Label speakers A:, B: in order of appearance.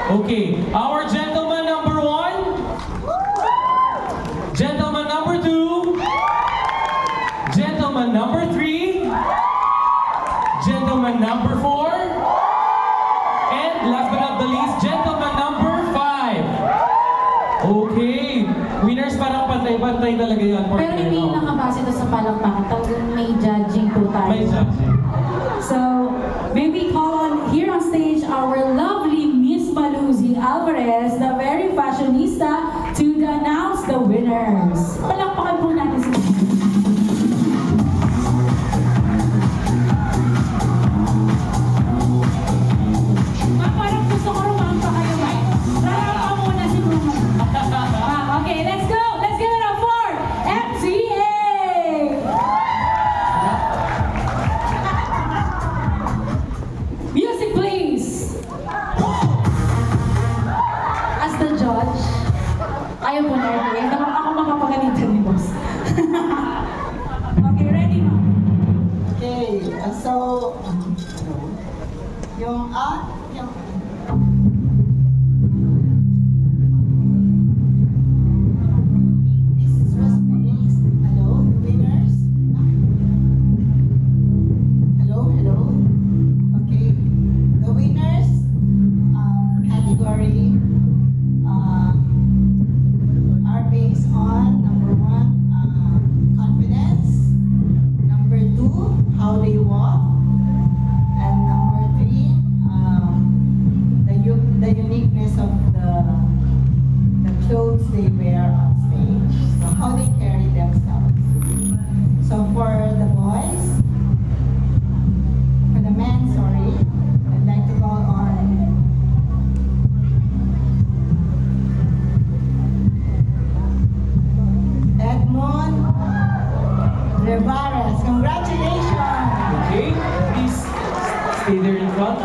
A: Okay, our gentleman number 1, gentleman number 2, gentleman number 3, gentleman number 4, and last but not the least, gentleman number 5. Okay, winners parang pantay-pantay talaga yan.
B: Pero hindi nakabase ito sa palakpakan. Talagang may judging po tayo.
A: May judging.
B: So, may we call on here on stage our lovely Miss Maluzi Alvarez, the very fashionista, to announce the winners. Palakpakan po natin si parang gusto ko rumampa kayo, Mike. Rampa muna si Bruno. Okay, let's go! Let's give it up for MTA! Music, please! As the judge, ayaw po na rin. Ako makapaganito ni boss. Okay, ready, ma'am?
C: Okay, so, yung this is Rosemary's. Hello, winners. Hello. Okay, the winners category are based on number 1, confidence. Number 2, how they walk. And number 3, the uniqueness of the clothes they wear on stage. So how they carry themselves. So for the boys, for the men, sorry, I'd like to call on Edmond Revares. Congratulations!
A: Okay, please stay there in front.